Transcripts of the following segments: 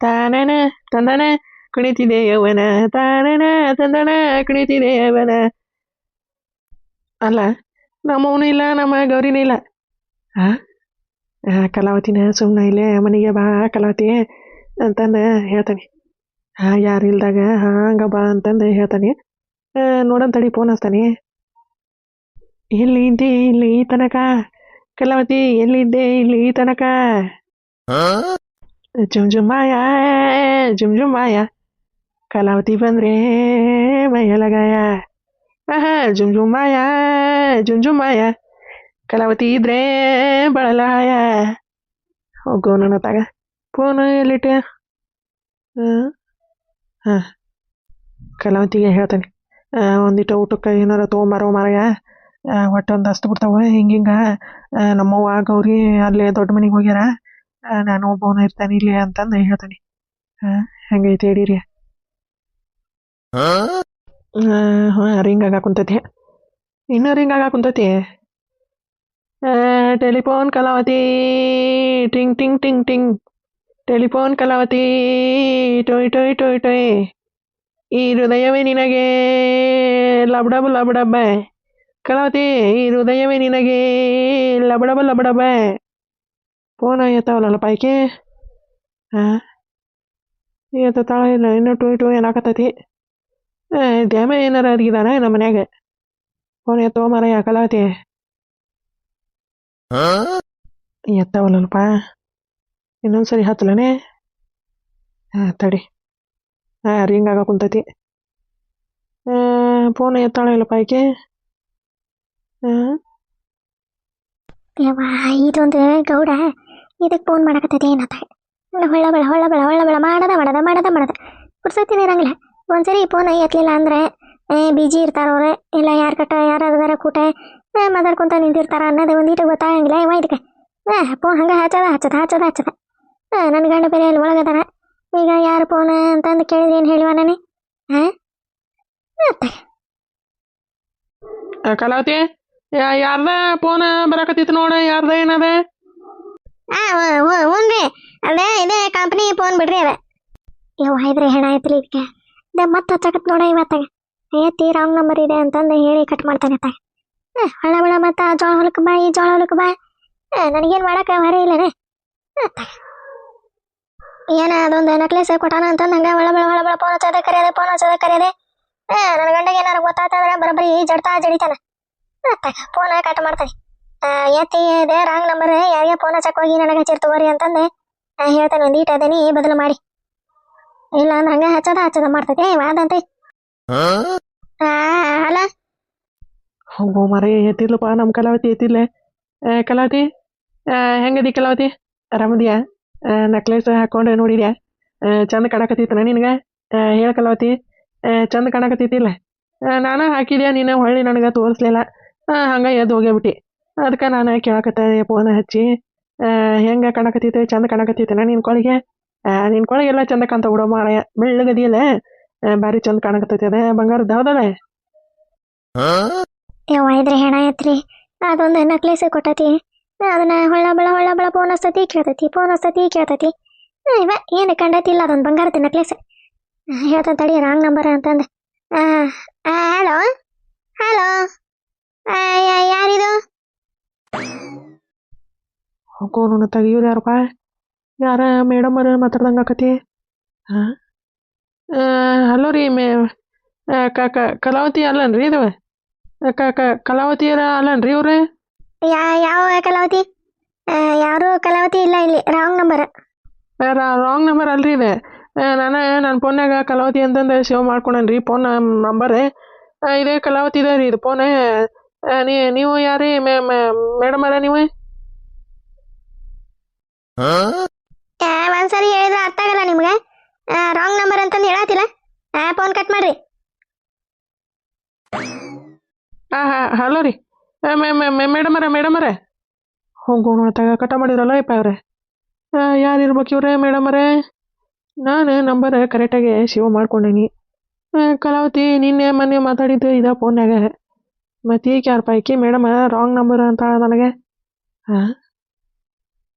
ತಾನನ ತಂದನ ಕುಣಿತಿದೆ ಯೌವನ ತಾನನ ತಂದನ ಕುಣಿತಿದೆ ಯೌವನ. ಅಲ್ಲ ನಮ್ಮವನು ಇಲ್ಲ ನಮ್ಮ ಗೌರಿನೂ ಇಲ್ಲ. ಆ ಕಲಾವತಿನ ಸುಮ್ಮನೆ ಇಲ್ಲೇ ಮನೆಗೆ ಬಾ ಕಲಾವತಿ ಅಂತಂದು ಹೇಳ್ತಾನೆ. ಯಾರು ಇಲ್ದಾಗ ಹಂಗ ಬಾ ಅಂತಂದು ಹೇಳ್ತಾನೆ. ನೋಡೋಣ ತಡಿ ಫೋನ್ ಹಚ್ತಾನೆ. ಎಲ್ಲಿ ಇದ್ದೆ ಇಲ್ಲಿ ಈ ತನಕ ಕಲಾವತಿ, ಎಲ್ಲಿದ್ದೆ ಇಲ್ಲಿ ಈ ತನಕ? ಜುಮ್ ಜುಮ್ ಮಾಯ ಜುಮ್ ಜುಮ್ ಮಾಯ, ಕಲಾವತಿ ಬಂದ್ರೆ ಮೈಯಲಗಾಯ. ಜುಮ್ ಜುಮ್ ಮಾಯ ಜುಮ್ ಜುಮ್ ಮಾಯ, ಕಲಾವತಿ ಇದ್ರೆ ಬಳಲಾಯ. ಹೋಗೋ ನನ್ನ ತಾಗ ಫೋನ್ ಎಲ್ಲಿಟ್ಟೆ? ಹಾಂ ಕಲಾವತಿಗೆ ಹೇಳ್ತಾನೆ, ಒಂದಿಟ್ಟು ಊಟಕ್ಕೆ ಏನಾರ ತೊಗೊಂಬಾರೋ ಮಾರಾಯ, ಒಟ್ಟೊಂದು ಹಸ್ತು ಬಿಡ್ತಾವ ಹಿಂಗಿಂಗ. ನಮ್ಮವ್ವ ಗೌರಿ ಅಲ್ಲೇ ದೊಡ್ಡ ಮನೆಗೆ ಹೋಗ್ಯಾರ, ನಾನು ಒಬ್ಬವನ ಇರ್ತಾನೆ ಇಲ್ಲಿ ಅಂತಂದು ಹೇಳ್ತಾನೆ. ಹೆಂಗೈತೆ ಹಿಡೀರಿ. ರಿಂಗ್ ಆಗ ಕುಂತೈತಿ, ಇನ್ನೂ ರಿಂಗ್ ಆಗ ಕುಂತೈತಿ. ಟೆಲಿಫೋನ್ ಕಲಾವತಿ ಟಿಂಗ್ ಟಿಂಗ್ ಟಿಂಗ್ ಟಿಂಗ್, ಟೆಲಿಫೋನ್ ಕಲಾವತಿ ಟೊಯ್ ಟೊಯ್ ಟೊಯ್ ಟೊಯ್, ಈ ಹೃದಯವೇ ನಿನಗೆ ಲಬಡಬ ಲಬಡಬ, ಕಲಾವತಿ ಈ ಹೃದಯವೇ ನಿನಗೆ ಲಬಡಬ ಲಬಡಬ. ಫೋನ್ ಎತ್ತಾವಲ್ಲ ಪಾಯ್ಕೆ. ಎತ್ತಾಳ ಇಲ್ಲ, ಇನ್ನೂ ಟೊಯ್ ಟೊಯ್ ಏನಾಕತ್ತೈತಿ. ದ್ಯಾಮ ಏನಾರ ಅದ್ಗಿದಾನ ನಮ್ಮ ಮನ್ಯಾಗ. ಫೋನ್ ಎತ್ತೋ ಮಾರಾಯ ಕಲಾವತಿ. ಎತ್ತಾವಲ್ಲಪ್ಪ, ಇನ್ನೊಂದ್ಸರಿ ಹತ್ತಲನೇ. ತಡಿ, ರಿಂಗ್ ಆಗ ಕುಂತೈತಿ. ಫೋನ್ ಎತ್ತಾಳ ಇಲ್ಲಪ್ಪ ಆಕೆ. ಇದೊಂದು ಗೌಡ ಇದಕ್ಕೆ ಫೋನ್ ಮಾಡಕತ್ತೈತೆ ಏನತ್ತ. ಹೊಳ್ಳ ಬೆಳ ಹೊಳ್ಳ ಬೆಳ ಹೊಳ್ಳ ಬೆಳ ಮಾಡದ ಮಾಡದ ಮಾಡದ ಮಾಡದ ಪುರ್ಸತ್ತಿನ ಇರಂಗಿಲ್ಲ. ಒಂದ್ಸರಿ ಫೋನ್ ಎತ್ತಲಿಲ್ಲ ಅಂದ್ರೆ ಬಿಜಿ ಇರ್ತಾರ ಅವ್ರೆ, ಇಲ್ಲ ಯಾರು ಕಟ್ಟ ಯಾರಾದ್ರ ಕೂಟ ಮಾತಾಡ್ಕೊಂತ ನಿಂತಿರ್ತಾರ ಅನ್ನೋದು ಒಂದೀಟ ಗೊತ್ತಾಗಂಗಿಲ್ಲ. ಇದಕ್ಕೆ ಫೋನ್ ಹಂಗೆ ಹಚ್ಚದ ಹಚ್ಚದ ಹಚ್ಚದ ಹಚ್ಚದ. ನನ್ನ ಗಂಡ ಬೇರೆ ಅಲ್ಲಿ ಒಳಗದಾರ. ಈಗ ಯಾರು ಫೋನ್ ಅಂತಂದು ಕೇಳಿದ್ರೆ ಏನು ಹೇಳಿವ ನಾನೇ? ಕಲಾವತಿ, ಯಾರ್ದ ಫೋನ್ ಬರಾಕತ್ತಿತ್ತು ನೋಡ, ಯಾರ್ದ ಏನದ? ಹ್ಞೂ ಅದೇ ಇದೇ ಕಂಪ್ನಿ ಫೋನ್ ಬಿಡ್ರಿ ಅದ. ಇವ್ ಇದ್ರೆ ಹೆಣ ಐತ್ರಿ ಇದಕ್ಕೆ. ಮತ್ತೆ ಹಚ್ಚಕತ್ ನೋಡ ಇವತ್ತಾಗ. ಎತ್ತಿ ರಾಂಗ್ ನಂಬರ್ ಇದೆ ಅಂತಂದು ಹೇಳಿ ಕಟ್ ಮಾಡ್ತಾನೆ ತಾಗ. ಹೊಳ ಬೆಳ ಮತ್ತ ಜೋಳ ಹೊಲಕ್ಕೆ ಬಾ, ಈ ಜೋಳ ಹೊಲಕ್ಕೆ ಬಾ. ನನಗೇನು ಮಾಡಕ್ಕೆ ಹೊರ ಇಲ್ಲನೇ. ಏನ ಅದೊಂದು ನೆಕ್ಲೆಸ್ ಕೊಟ್ಟಾನ ಅಂತಂದು ಹಂಗೆ ಹೊಳ ಬೆಳ ಫೋನ್ ಹಚ್ಚೋದೆ ಕರೆಯೋದೆ ಫೋನ್ ಹಚ್ಚೋದೆ ಕರೆಯೋದೆ. ನನ್ನ ಗಂಡಗೆ ಏನಾರು ಗೊತ್ತಾಗ್ತಂದ್ರೆ ಬರೋಬ್ಬರಿ ಜಡ್ತಾ ಜಡಿತಾನ. ಫೋನ್ ಕಟ್ ಮಾಡ್ತಾನೆ. ಎತ್ತಿ ಇದೆ ರಾಂಗ್ ನಂಬರ್, ಯಾರಿಗೆ ಫೋನ್ ಹಚ್ಚಕ್ ಹೋಗಿ ನನಗೆ ಹಚ್ಚಿರ್ ತಗೋರಿ ಅಂತಂದೆ ಹೇಳ್ತಾನೆ. ಒಂದೀಟ ಅದನಿ ಬದಲು ಮಾಡಿ, ಇಲ್ಲ ಅಂದ್ರೆ ಹಂಗೆ ಹಚ್ಚದ ಹಚ್ಚದ ಮಾಡ್ತೈತೆ ವಾದಂತೆ. ಅಲ್ಲ ಹೋಗೋ ಮರ ಎತ್ತಿರ್ಲಪ್ಪ ನಮ್ಮ ಕಲಾವತಿ ಎತ್ತಿರ್ಲೆ. ಕಲಾವತಿ, ಹೆಂಗದಿ ಕಲಾವತಿ? ಆರಾಮದಿಯಾ? ನೆಕ್ಲೆಸ್ ಹಾಕೊಂಡು ನೋಡಿದ್ಯಾ? ಚಂದ ಕಾಣಕತ್ತಿತ್ತನ ನಿನಗೆ? ಹೇಳ ಕಲಾವತಿ, ಚಂದ ಕಾಣಕತ್ತಿತ್ತಿಲ್ಲ? ನಾನು ಹಾಕಿದ್ಯಾ, ನೀನು ಹೊಳ್ಳಿ ನನಗೆ ತೋರಿಸ್ಲಿಲ್ಲ. ಹಂಗೆ ಎದ್ದು ಹೋಗ್ಯಾಬಿಟ್ಟು. ಅದಕ್ಕೆ ನಾನು ಕೇಳಕತ್ತೆ ಫೋನ್ ಹಚ್ಚಿ. ಹೆಂಗೆ ಕಾಣಕತ್ತೈತೆ? ಚಂದ ಕಾಣಕತ್ತೈತೆನ ನಿನ್ನ ಕೊಳಿಗೆ? ನಿನ್ನ ಕೊಳಿಗೆಲ್ಲ ಚಂದ ಕಾಣ್ತಾ ಬಿಡೋ ಮಾರಾಯ, ಬೆಳ್ಳಗದಿಯಲ್ಲ, ಭಾರಿ ಚಂದ ಕಾಣಕತ್ತೈತೆ. ಅದ ಬಂಗಾರದ ಹೌದಲ್ಲ? ಇದ್ರೆ ಹೆಣ ಐತ್ರಿ. ಅದೊಂದು ನೆಕ್ಲೆಸ್ ಕೊಟ್ಟತಿ, ಅದನ್ನ ಹೊಳ್ಳ ಬೆಳ ಫೋನ್ ಹಚ್ಚತಿ ಕೇಳ್ತೈತಿ, ಫೋನ್ ಹಚ್ಚತಿ ಕೇಳ್ತೈತಿ. ಇವ ಏನು ಕಂಡೈತಿಲ್ಲ ಅದೊಂದು ಬಂಗಾರದ ನೆಕ್ಲೆಸ್. ಹೇಳ್ತಾನೆ ತಡಿ ರಾಂಗ್ ನಂಬರ್ ಅಂತಂದೆ. ಹಲೋ ಹಲೋ, ಯಾರಿದು? ಹೋಗೋ ನನ್ನ ತೆಗಿಯೋರು ಯಾರಪ್ಪ? ಯಾರ ಮೇಡಮ್ ಅವ್ರ ಮಾತಾಡ್ದಂಗೆ ಆಕತಿ. ಹಲೋ ರೀ ಕಲಾವತಿ ಅಲ್ಲನ್ರಿ ಇದು? ಕಲಾವತಿ ಅಲ್ಲನ್ರಿ ಇವ್ರೆ? ಯಾವ ಕಲಾವತಿ? ಯಾರು ಕಲಾವತಿ ಇಲ್ಲ ಇಲ್ಲಿ, ರಾಂಗ್ ನಂಬರ್. ರಾಂಗ್ ನಂಬರ್ ಅಲ್ರಿ ಇದೆ. ನನ್ನ ಫೋನ್ಯಾಗ ಕಲಾವತಿ ಅಂತಂದು ಸೇವ್ ಮಾಡ್ಕೊಂಡೇನ್ರಿ ಫೋನ್ ನಂಬರ್. ಇದೇ ಕಲಾವತಿ ಇದೆ ರೀ ಇದು ಫೋನ್. ನೀವು ಯಾರೀ ಮೇಡಮ್ ಅಲ್ಲ ನೀವು? ಒಂದ್ಸರಿ ಹೇಳಿದ್ರೆ ಅರ್ಥ ಆಗಲ್ಲ ನಿಮ್ಗೆ? ರಾಂಗ್ ನಂಬರ್ ಅಂತಂದು ಹೇಳತ್ತಿಲ್ಲ. ಫೋನ್ ಕಟ್ ಮಾಡ್ರಿ. ಹಲೋ ರೀ ಮೇಡಮರೇ. ಹೋಗೋಣ ತಗ ಕಟ ಮಾಡಿದ್ರಲ್ಲ ಯಪ್ಪ ಅವ್ರೆ. ಯಾರು ಇರ್ಬೇಕು ಇವ್ರೆ ಮೇಡಮರೇ? ನಾನು ನಂಬರ್ ಕರೆಕ್ಟಾಗಿ ಸೇವ್ ಮಾಡ್ಕೊಂಡೇನಿ. ಕಲಾವತಿ ನಿನ್ನೆ ಮೊನ್ನೆ ಮಾತಾಡಿದ್ದು ಇದ ಫೋನ್ಯಾಗ. ಮತ್ತು ಈಗ ಯಾರಪ್ಪ ಈಕಿ ಮೇಡಮ ರಾಂಗ್ ನಂಬರ್ ಅಂತ ನನಗೆ?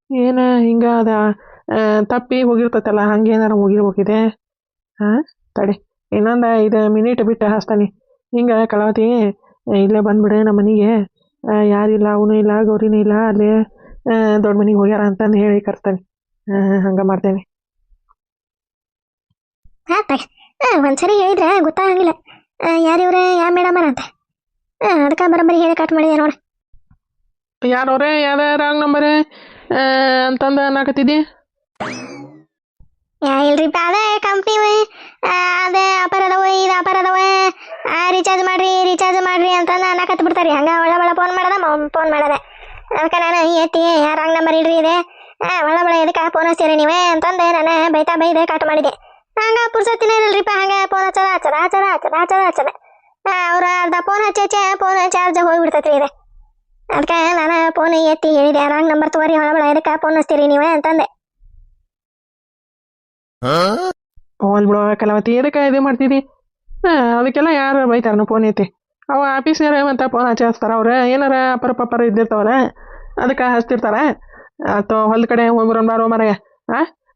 ಏನು ಹಿಂಗೆ ಅದ ತಪ್ಪಿ ಹೋಗಿರ್ತೈತಲ್ಲ ಹಂಗೇನಾರ ಹೋಗಿದೆ. ಹಾಂ ತಡಿ ಇನ್ನೊಂದು 5 ಮಿನಿಟ್ ಬಿಟ್ಟು ಹಚ್ತಾನೆ. ಹಿಂಗೆ ಕಲಾವತಿ ಇಲ್ಲೇ ಬಂದ್ಬಿಡು ನಮ್ಮ ಮನೆಗೆ. ಯಾರಿಲ್ಲ ಅವನು ಇಲ್ಲ ಗೌರಿನೂ ಇಲ್ಲ ಅಲ್ಲಿ ದೊಡ್ಡ ಮನೆಗೆ ಹೋಗ್ಯಾರ ಅಂತಂದು ಹೇಳಿ ಕರ್ತಾನೆ. ಹಂಗೆ ಮಾಡ್ತೇನೆ. ಆತ ಒಂದ್ಸರಿ ಹೇಳಿದ್ರೆ ಗೊತ್ತಾಗಂಗಿಲ್ಲ ಯಾರಿವ್ರೆ ಯಾವ ಮೇಡಮರ ಅಂತ. ಅದಕ್ಕೆ ಬರೋಬ್ಬರಿ ಹೇಳಿ ಕಟ್ ಮಾಡಿದೆ ನೋಡಿ. ಯಾರವ್ರೆ ಯಾವ್ದು ರಾಂಗ್ ನಂಬರೇ ಅಂತಂದು ಅನ್ನಕತ್ತಿದ್ದಿ? ಇಲ್ರಿಪ್ಪ ಅದೇ ಕಂಪ್ನಿ ಅದೇ ಆಫರ್ ಅದಾವ ಇದು ಆಫರ್ ಅದಾವ ರೀಚಾರ್ಜ್ ಮಾಡ್ರಿ ಅಂತಂದು ಅನ್ನಕತ್ತು ಬಿಡ್ತಾರೆ. ಹಂಗೆ ಒಳ ಫೋನ್ ಮಾಡದೆ ಅದಕ್ಕೆ ನಾನು ಎತ್ತಿ ರಾಂಗ್ ನಂಬರ್ ಇಡ್ರಿ ಇದೆ ಒಳ ಎದಕ್ಕೆ ಫೋನ್ ಹಚ್ತೀರಿ ನೀವೇ ಅಂತಂದೆ ನಾನು ಬೈದೆ ಕಟ್ ಮಾಡಿದೆ. ಹಂಗೆ ಪುರ್ಸತ್ತಿನ ಇರಲ್ರಿಪ್ಪ ಹಂಗೆ ಫೋನ್ ಹಚ್ಚದ ಅವ್ರ ಅರ್ಧ ಫೋನ್ ಹಚ್ಚಿ ಫೋನ್ ಚಾರ್ಜ್ ಹೋಗಿಬಿಡ್ತೈತ್ರಿ ಇದೆ. ಅದಕ್ಕೆ ನಾನು ಫೋನ್ ಎತ್ತಿ ಹೇಳಿದೆ ರಾಂಗ್ ನಂಬರ್ ತಗೋರಿ ಒಳ ಎದಕ್ಕೆ ಫೋನ್ ಹಚ್ತೀರಿ ನೀವೇ ಅಂತಂದೆ. ಹೋಲ್ ಬಿಡೋ ಕಲಾವತಿ ಎದಕ್ಕೆ ಇದು ಮಾಡ್ತಿದ್ದಿ? ಅದಕ್ಕೆಲ್ಲ ಯಾರು ಬೈತಾರನು ಫೋನ್ ಐತಿ. ಅವ ಆಫೀಸ್ನಾರ ಮತ್ತು ಫೋನ್ ಹಚ್ಚಿಸ್ತಾರ ಅವ್ರು ಏನಾರ ಅಪರ ಇದ್ದಿರ್ತಾವಲ್ಲ ಅದಕ್ಕೆ ಹಚ್ತಿರ್ತಾರೆ. ಅಥವಾ ಹೊಲ್ದ ಕಡೆ ಹೋಗ್ಬರಂಬಾರೋ ಮರೆಯ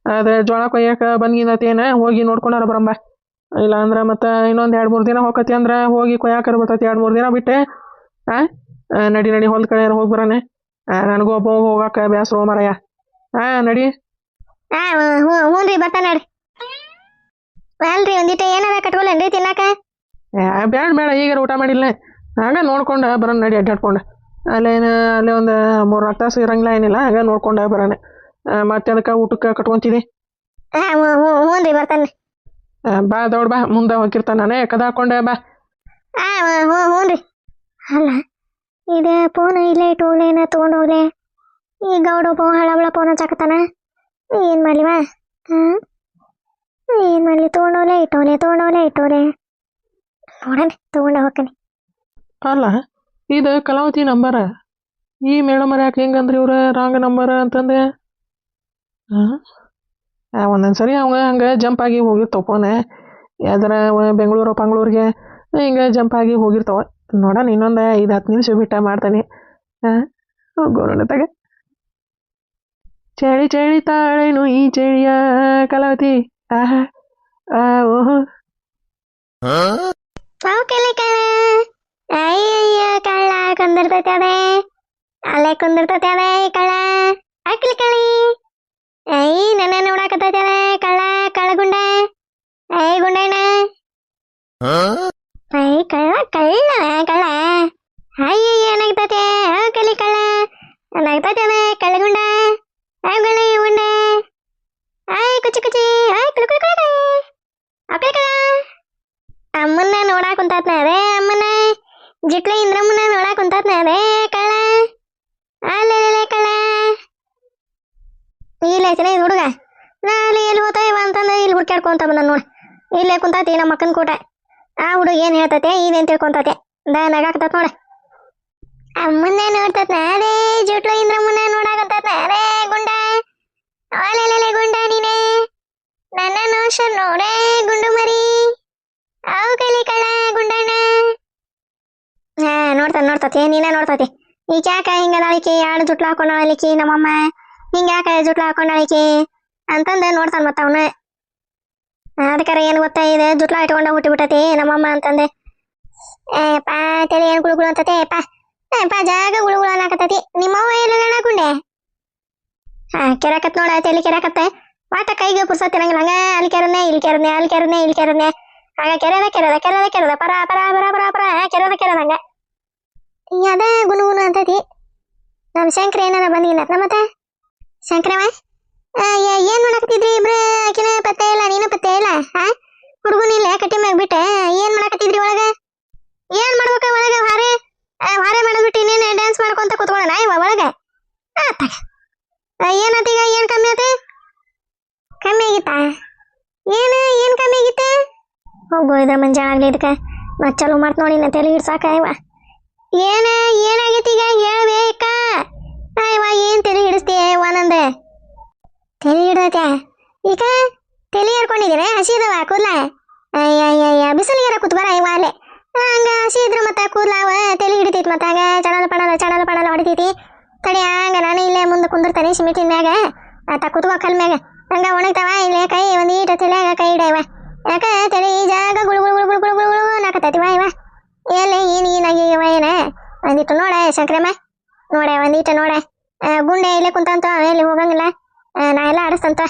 ಅದು ಜೋಳ ಕೊಯ್ಯಕ್ಕೆ ಬಂದಿನತೇನ ಹೋಗಿ ನೋಡ್ಕೊಂಡಾರ ಬರಂಬ. ಇಲ್ಲ ಅಂದ್ರೆ ಮತ್ತು ಇನ್ನೊಂದು 2-3 ದಿನ ಹೋಗತಿ ಅಂದ್ರೆ ಹೋಗಿ ಕೊಯ್ಯಾಕರ ಬರ್ತೈತಿ. 2-3 ದಿನ ಬಿಟ್ಟೆ ನಡಿ ಹೊಲ್ದ ಕಡೆ ಹೋಗಿ ಬರೋಣ. ನನಗೂ ಒಬ್ಬ ಹೋಗಕ್ಕೆ ಬ್ಯಾಸರೋ ಮರೆಯ. ನಡಿ. ಹ್ಞೂ ರೀ ಬರ್ತಾನೆ ನೋಡ್ರಿ. ಅಲ್ರಿ ಒಂದಿಟ್ಟು ಏನಾರ ಕಟ್ಕೊಳೇನ್ರಿ ತಿನ್ನಾಕ? ಬೇಡ ಈಗಾರ ಊಟ ಮಾಡಿಲ್ಲ. ಆಗ ನೋಡ್ಕೊಂಡು ಬರೋಣ ನಡಿ ಅಡ್ಡಾಡ್ಕೊಂಡು. ಅಲ್ಲೇ ಒಂದು 3-4 ತಾಸು ಇರಂಗಿಲ್ಲ ಏನಿಲ್ಲ ಆಗ ನೋಡ್ಕೊಂಡು ಬರೋಣ. ಮತ್ತೆ ಅದಕ್ಕೆ ಊಟಕ್ಕೆ ಕಟ್ಕೊಂತಿದ್ದಿ? ಹ್ಞೂ ರೀ ಬರ್ತಾನೆ. ಬಾ ದೌಡ್ ಬಾ ಮುಂದೆ ಹೋಗಿರ್ತಾನೆ ನಾನೇ ಕದ ಹಾಕೊಂಡೆ ಬಾ. ಹ್ಞೂ ರೀ. ಅಲ್ಲ ಇದು ಫೋನ್ ಇಲ್ಲೇ ಇಟ್ಟೋಗ್ಲೇನ ತೊಗೊಂಡು ಹೋಗ್ಲೆ. ಈ ಗೌಡ ಹಳಬಳ ಫೋನ್ ಹಚ್ಚಾಕತ್ತಾನ. ಏನು ಮಾಡಲಿವ? ಏನು ಮಾಡಲಿ? ತೊಗೊಂಡೋಲೆ ಇಟ್ಟೋಲೆ ನೋಡಣ ತೊಗೊಂಡು ಹೋಗ್ತಾನೆ. ಅಲ್ಲ ಇದು ಕಲಾವತಿ ನಂಬರ. ಈ ಮೇಡಮರ ಯಾಕೆ ಹೆಂಗಂದ್ರಿ ಇವ್ರ ರಾಂಗ್ ನಂಬರ್ ಅಂತಂದೆ? ಒಂದೊಂದು ಸರಿ ಅವಂಗ ಹಂಗೆ ಜಂಪ್ ಆಗಿ ಹೋಗಿರ್ತಾವ ಫೋನ್. ಯಾವ್ದಾರ ಬೆಂಗಳೂರಿಗೆ ಹಿಂಗೆ ಜಂಪ್ ಆಗಿ ಹೋಗಿರ್ತಾವ. ನೋಡೋಣ ಇನ್ನೊಂದು 5-10 ನಿಮಿಷ ಬಿಟ್ಟ ಮಾಡ್ತಾನೆ. ಹೋಗೋಣ ತಗ. ಚಳಿ ತಾಳೇನು ಈ ಚಳಿಯ ಕಲಾವತಿ. ಓಹೋ ಕಳ್ಳ ಕುಂದಿರ್ತೈತೆ ಅದೇ ಅಲ್ಲೇ ಕುಂದಿರ್ತೈತೆ ಅದೇ ಕಳ್ಳ ಹಾಕ್ಲಿ ಕಳಿ. ನನ್ನ ನೋಡಾಕತ್ತೈತೆ ಅದೇ ಕಳ್ಳ ಗುಂಡ ಗುಂಡಣ್ಣ ಕಳ್ಳ ಏನಾಗ್ತೈತೆ ಕಲಿ ಕಳ್ಳ ಏನಾಗ್ತೈತೆ ಅದೇ ಕಳ್ಳ ಗುಂಡ ಗುಂಡ ಕುಚಿ ಅಮ್ಮನ್ನ ನೋಡಾಕ್ ಕುಂತಾತ್ನ ಅದೇ ಅಮ್ಮನ ಜಿಟ್ಲ ಇಂದ್ರಮ್ಮನ ನೋಡಾಕ್ ಕುಂತಾತ್ನ ಅದೇ ಕಳ್ಳ ಅಲ್ಲೇ ಕಳ್ಳ. ಇಲ್ಲ ಐತನ ಇದು ಹುಡುಗ. ನಾ ಅಲ್ಲಿ ಎಲ್ಲಿ ಹೋತಾವ ಅಂತಂದ್ರೆ ಇಲ್ಲಿ ಹುಡ್ಕ್ಯಾಡ್ಕೊಂತ ಬಂದ ನೋಡಿ. ಇಲ್ಲೇ ಕುಂತಾತಿ ನಮ್ಮ ಅಕ್ಕನ ಕೂಟ. ಆ ಹುಡುಗ ಏನ್ ಹೇಳ್ತತೆ ಇದೇನ್ ತಿಳ್ಕೊಂತತೆ ನಗಾಕತ್ತ ನೋಡ. ಅಮ್ಮನ್ನ ನೋಡ್ತತ್ನ ಅದೇ ಜಿಟ್ಲ ಇಂದ್ರಮ್ಮನ ನೋಡಾಕಂತತ್ನ ಅದೇ ಗುಂಡ ಅಲ್ಲೆಲ್ಲೆಲೆ ಗುಂಡ ನೀನೆ ನನ್ನ ನೋಶ ನೋಡೆ ಗುಂಡು ಮರಿ ಅವು ಕಲಿ ಕಳ್ಳ ಗುಂಡಣ್ಣ. ನೋಡ್ತತಿ ನೀನೇ ನೋಡ್ತತಿ. ಈಗ ಯಾಕ ಹಿಂಗದಾಳಿಕಿ 2 ಜುಟ್ಲ ಹಾಕೊಂಡಾಳಿಕಿ ನಮ್ಮಮ್ಮ ಹಿಂಗ್ಯಾಕ ಜುಟ್ಲ ಹಾಕೊಂಡಾಳಿಕಿ ಅಂತಂದು ನೋಡ್ತಾನ ಮತ್ತ ಅವನು. ಅದಕ್ಕಾರ ಏನು ಗೊತ್ತಾ ಇದೆ ಜುಟ್ಲ ಇಟ್ಕೊಂಡ ಹುಟ್ಟಿಬಿಟ್ಟತಿ ನಮ್ಮಮ್ಮ ಅಂತಂದೆ. ಪಾ ತಲೆ ಏನು ಗುಳುಗುಳು ಅಂತತೆ ಪಾ ಜಾಗ ಗುಳುಗುಳು ಅನ್ನಕತ್ತತಿ. ನಿಮ್ಮವ್ವ ಎಲ್ಲ ಗುಂಡೆ ಕೆರಕತ್ ನೋಡ ತಲೆ ಕೆರಕತ್ತೆ. ವಾಟ ಕೈಗೆ ಪುರ್ಸತ್ತಿರಂಗಿಲ್ಲ ಹಂಗ ಅಲ್ಲಿ ಕೆರನೆ ಇಲ್ಲಿ ಕೆರನೆ ಆಗ ಕೆರದ ಪರ ಕೆರದಂಗ ಅದ ಗುಣಗುಣ ಅಂತತಿ. ನಮ್ಮ ಶಂಕರ ಏನಾರ ಬಂದಿಲ್ಲ ಮತ್ತೆ ಶಂಕರವ ಏನ್ ಮಾಡಕತ್ತಿದ್ರಿ ಇಬ್ರು? ಆಕಿನ ಪತ್ತೆ ಇಲ್ಲ ನೀನು ಪತ್ತೆ ಇಲ್ಲ. ಹುಡುಗನಿಲ್ಲ ಕಟ್ಟಿ ಮ್ಯಾಗ ಬಿಟ್ಟೆ ಏನ್ ಮಾಡಕತ್ತಿದ್ರಿ ಒಳಗ? ಏನ್ ಮಾಡ್ಬೇಕ ಒಳಗ? ಹಾರೆ ಮಾಡಬಿಟ್ಟು ಇನ್ನೇನು ಡ್ಯಾನ್ಸ್ ಮಾಡ್ಕೊಂತ ಕೂತ್ಕೊಳ್ಳೋಣ ಇವ ಒಳಗ. ಏನತ್ತೀಗ ಏನ್ ಕಮ್ಮಿ ಆತ? ಕಮ್ಮಿ ಆಗಿತ್ತಾ? ಏನ್ ಕಮ್ಮಿ ಆಗಿತ್ತ? ಹೋಗೋ ಇದ್ರ ಮಂಜಾಳ ಆಗ್ಲಿ ಇದಕ್ಕೆ ಮತ್ ಚಲೋ ಮಾಡ್ತ ನೋಡಿ ನಾ ತಲೆ ಹಿಡ್ಸಾಕ ಇವ. ಏನಾಗೈತಿ ಈಗ ಹೇಳ್ಬೇಕ ಇವ? ಏನ್ ತಲೆ ಹಿಡಿಸ್ತೀಯ ನಂದೆ? ತಲೆ ಹಿಡ್ದೈತೆ ಈಗ? ತಲೆ ಹರ್ಕೊಂಡಿದ್ದೀರ ಹಸಿ ಇದಾವ ಕೂದ್ಲ? ಬಿಸಿಲಿಗೆರ ಕೂತ್ಬಾರ ಇವ ಅಲ್ಲೇ ಹಂಗ ಹಸಿ ಇದ್ರ ಮತ್ತ ಕೂದ್ಲಾವ ತಲೆ ಹಿಡಿತೈತಿ. ಮತ್ತ ಹಂಗ ಚಣಲ ಹೊಡಿತೈತಿ. ತಡಿ ಹಂಗ ನಾನು ಇಲ್ಲೇ ಮುಂದೆ ಕುಂದಿರ್ತಾನೆ ಸಿಮೆಂಟಿನ ಮ್ಯಾಗ ಕೂತ್ಕೋ ಕಲ್ ಮ್ಯಾಗ. ಹಂಗ ಒಣಗ್ತಾವ ಇಲ್ಲೇ ಕೈ ಒಂದೀಟ ತಲೆಯಾಗ ಕೈ ಇಡವ ಯಾಕ ತಲೆ ಈ ಜಾಗ ಗುಳು ಗುಳು ಗುಳು ಗುಳು ಗುಳು ಗುಳು ನಾಕತ್ತೈತಿವ ಇವ ಎಲ್ಲಿ ಏನಾಗಿವ ಏನ ಒಂದಿಟ್ಟು ನೋಡ ಶಂಕ್ರಮ್ಮ ನೋಡ ಒಂದೀಟ ನೋಡ ಗುಂಡೆ ಇಲ್ಲೇ ಕುಂತಂತ ಎಲ್ಲಿ ಹೋಗಂಗಿಲ್ಲ ನಾ ಎಲ್ಲ ಆಡಿಸ್ತಂತ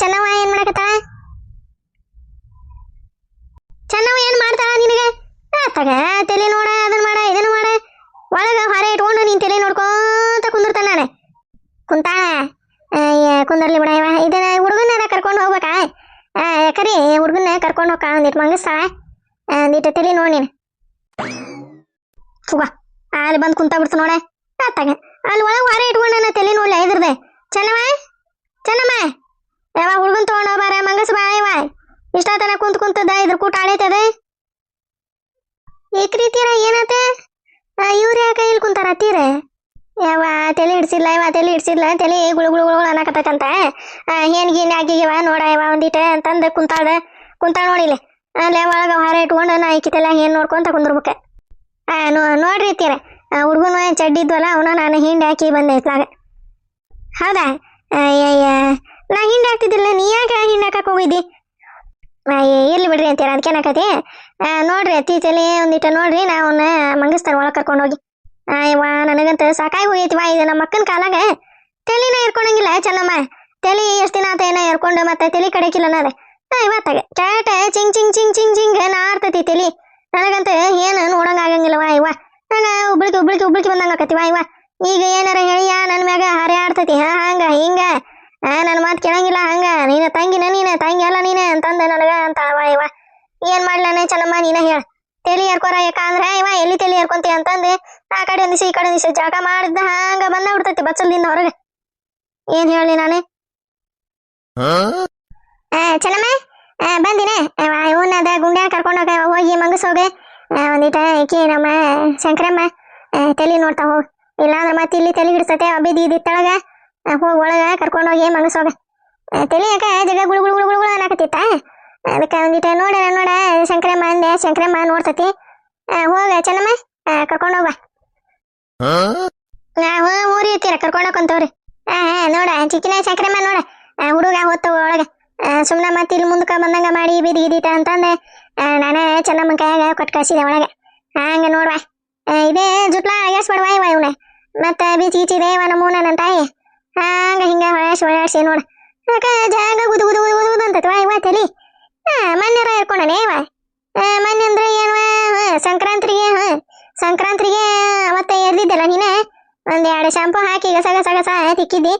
ಚೆನ್ನವ ಏನ್ ಮಾಡಕತ್ತಾಳ ಚೆನ್ನವ ಏನ್ ಮಾಡ್ತಾಳ ನಿನಗೆ ತಗ ತಲೆ ನೋಡ ಅದನ್ನ ಮಾಡ ಇದನ್ನ ಮಾಡ ಒಳಗ ಹೊರ ಇಟ್ಕೊಂಡು ನೀನ್ ತಲೆ ನೋಡ್ಕೊಂತ ಕುಂದಿರ್ತಾನ ನಾನು ಕುಂತಾಳ ಕುಂದರ್ಲಿ ಬಿಡ ಇವ ಇದನ್ನ ಹುಡುಗನ ಕರ್ಕೊಂಡು ಹೋಗ್ಬೇಕಾ ಕರಿ ಹುಡುಗನ ಕರ್ಕೊಂಡು ಹೋಗ ಒಂದಿಟ್ಟು ಮಂಗಿಸ್ತಾಳ ಒಂದಿಟ್ಟು ತಲೆ ನೋಡಿ ನೀನು ಸುಗ ಅಲ್ಲಿ ಬಂದು ಕುಂತ ಬಿಡ್ತು ನೋಡ ಆತಾಗ ಅಲ್ಲಿ ಒಳಗೆ ಹೊರ ಇಟ್ಕೊಂಡು ನನ್ನ ತಲೆ ನೋಡ್ಲಿ ಇದ್ರದೆ ಚೆನ್ನಮ್ಮ ಚೆನ್ನಮ್ಮ ಯಾವ ಹುಡುಗನ್ ತಗೊಂಡು ಬಾರ ಮಂಗಸ್ ಬಾ ಇವ ಇಷ್ಟ ತನ ಕುಂತದ ಇದ್ರ ಕೂಟ ಆಳೈತದೆ ಏಕ್ ರೀತಿಯರ ಏನತ್ತೆ ಇವ್ರ ಯಾಕೆ ಇಲ್ಲಿ ಕುಂತಾರ ಹತ್ತೀರ ಯಾವ ತಲೆ ಹಿಡ್ಸಿಲ್ಲ ಇವ ತಲೆ ಹಿಡ್ಸಿಲ್ಲ ತಲೆ ಗುಳು ಗುಳು ಗುಳು ಅನ್ನಕತ್ತೈತಂತ ಏನ್ ಆಗಿವ ನೋಡ ಇವ ಒಂದಿಟ ಅಂತಂದ ಕುಂತಾಳ ನೋಡಿಲಿ ಅಲ್ಲೇ ಒಳಗ ಹೊರ ಇಟ್ಕೊಂಡು ನಾ ಇಕ್ಕಿತೆಲ್ಲ ಏನ್ ನೋಡ್ಕೊಂತ ಕುಂದ್ರಬೇಕ ನೋಡ್ರಿ ಇತ್ತೀರ ಹುಡುಗನ ಚಡ್ಡಿದ್ವಲ್ಲ ಅವನ ನಾನು ಹಿಂಡಿ ಹಾಕಿ ಬಂದೆ ಇತ್ಲಾಗ ಹೌದಾ ನಾ ಹಿಂಡಿ ಹಾಕ್ತಿದ್ದಿಲ್ಲ ನೀ ಯಾಕೆ ಹಿಂಡಿ ಹಾಕಕ್ ಹೋಗಿದ್ದಿ ಇರ್ಲಿ ಬಿಡ್ರಿ ಅಂತೀರ ಅದಕ್ಕೇನಾಕತಿ ನೋಡ್ರಿ ಅತ್ತಿ ತಲೆ ಒಂದಿಟ ನೋಡ್ರಿ ನಾ ಅವನ್ನ ಮಂಗಿಸ್ತಾರ ಒಳಗೆ ಕರ್ಕೊಂಡು ಹೋಗಿ ಇವ ನನಗಂತ ಸಾಕಾಗಿ ಹೋಗೈತಿವ ಇದು ನಮ್ಮ ಅಕ್ಕನ ಕಾಲಾಗ ತಲೆನ ಇರ್ಕೊಳಂಗಿಲ್ಲ ಚೆನ್ನಮ್ಮ ತಲೆ ಎಷ್ಟು ದಿನ ಆತ ಏನ ಇರ್ಕೊಂಡು ಮತ್ತೆ ತಲೆ ಕಡೆಕಿಲ್ಲ ನಾಳೆ ಇವತ್ತಾಗ ಚಾಟ ಚಿಂಗ್ ಚಿಂಗ್ ಚಿಂಗ್ ಚಿಂಗ್ ಚಿಂಗ್ ನಾರ್ತತಿ ತಲೆ ನನಗಂತ ಏನು ನೋಡಂಗ ಆಗಂಗಿಲ್ಲವ ಇವ ನಂಗ ಉಬ್ಳಿಕೆ ಬಂದಂಗ ಆಕತಿವ ಇವ ಈಗ ಏನಾರ ಹೇಳಿಯ ನನ್ನ ಮ್ಯಾಗ ಹರೆ ಆಡ್ತತಿ ಹಂಗ ಹಿಂಗ ನನ್ನ ಮಾತು ಕೇಳಂಗಿಲ್ಲ ಹಂಗ ನೀನ ತಂಗಿನ ನೀನ ತಂಗಿ ಅಲ್ಲ ನೀನ ಅಂತಂದ ನನಗ ಅಂತಾಳವ ಇವ ಏನ್ ಮಾಡ್ಲಾನ ಚೆನ್ನಮ್ಮ ನೀನ ಹೇಳ ತಲೆ ಏರ್ಕೊರ ಯಾಕ ಅಂದ್ರ ಇವ ಎಲ್ಲಿ ತಲೆ ಏರ್ಕೊಂತಿ ಅಂತಂದೆ ಆ ಕಡೆ ಒಂದಿಸಿ ಈ ಕಡೆ ಒಂದಿಸಿ ಜಾಗ ಮಾಡಿದ್ದ ಹಂಗ ಬಂದ ಬಿಡ್ತೈತಿ ಬಚ್ಚಲ್ದಿಂದ ಹೊರಗೆ ಏನ್ ಹೇಳಿ ನಾನೇ ಚೆನ್ನಮ್ಮ ಬಂದಿನ ಇವನದ ಗುಂಡ್ಯಾ ಕರ್ಕೊಂಡೋಗ ಹೋಗಿ ಮಂಗಸೋಗ ಒಂದಿಟ ಈಕಿ ನಮ್ಮ ಶಂಕರಮ್ಮ ತಲೆ ನೋಡ್ತಾ ಹೋಗಿ ಇಲ್ಲಾಂದ್ರ ಮತ್ತೆ ಇಲ್ಲಿ ತಲೆ ಹಿಡಿಸ್ತತೆ ಬಿದ್ದಿತ್ತಳಗ ಹೋಗಿ ಒಳಗ ಕರ್ಕೊಂಡೋಗಿ ಮಂಗಸೋಗ ತಲೆ ಯಾಕ ಜಗ ಗುಳು ಗುಳು ಗುಳು ಗುಳು ಅನ್ನಕತ್ತಿತ್ತ ಅದಕ್ಕೆ ಒಂದಿಟ ನೋಡ ಶಂಕರಮ್ಮ ಅಂದೆ ಶಂಕರಮ್ಮ ನೋಡ್ತತಿ ಹೋಗ ಚೆನ್ನಮ್ಮ ಕರ್ಕೊಂಡೋಗ ಊರಿ ಇರ್ತೀರ ಕರ್ಕೊಂಡೋಕಂತವ್ರಿ ನೋಡ ಚಿಕ್ಕಿನ ಶಂಕರಮ್ಮ ನೋಡ ಹುಡುಗ ಹೋಗ್ತವ ಒಳಗ ಸುಮ್ಮನೆ ಮತ್ತೆ ಇಲ್ಲಿ ಮುಂದಕ್ಕೆ ಬಂದಂಗ ಮಾಡಿ ಬಿದ್ದಿಗಿದೀತ ಅಂತಂದೆ ನಾನೇ ಚೆನ್ನಮ್ಮನ ಕೈಯಾಗ ಕೊಟ್ಟು ಕಳ್ಸಿದೆ ಒಳಗೆ ಹಂಗ ನೋಡ್ವಾ ಇದೇ ಜುಟ್ಲಾ ಅಗ್ಯಾಸ್ಬಿಡ್ವಾ ಇವ ಇವನ ಮತ್ತೆ ಬೀಚಿದೆ ಇವ ನಮ್ಮೂನ ನನ್ನ ತಾಯಿ ಹಂಗ ಹಿಂಗ ಹೊಳಾಡ್ಸಿ ನೋಡ ಯಾಕ ಜಾಗ ಗುದು ಗುದು ಗುದು ಗುದು ಅಂತತ್ವಾ ಇವ ತಲಿ ಮನ್ಯರ ಇರ್ಕೊಂಡನೆ ಇವ ಮನ್ಯ ಅಂದ್ರೆ ಏನವ ಸಂಕ್ರಾಂತಿಗೆ ಅವತ್ತೆ ಎರ್ದಿದ್ದಲ್ಲ ನೀನ ಒಂದ್ 2 ಶಾಂಪು ಹಾಕಿ ಗಸ ತಿಕ್ಕಿದ್ದಿ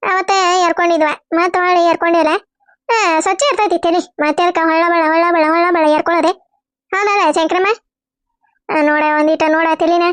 ಅವತ್ತೆ ಎರ್ಕೊಂಡಿದ್ವ ಮತ್ತೆ ಹೊಳ್ಳಿ ಎರ್ಕೊಂಡಿಲ್ಲ ಸ್ವಚ್ಛ ಇರ್ತೈತಿ ತಲಿ ಮತ್ತೆ ಅದಕ್ಕೆ ಹೊಳ್ಳ ಬಳ ಎರ್ಕೊಳ್ಳೋದೆ ಹೌದಲ್ಲ ಶಂಕ್ರಮ್ಮ ನೋಡ ಒಂದಿಟ ನೋಡ ತಲಿನ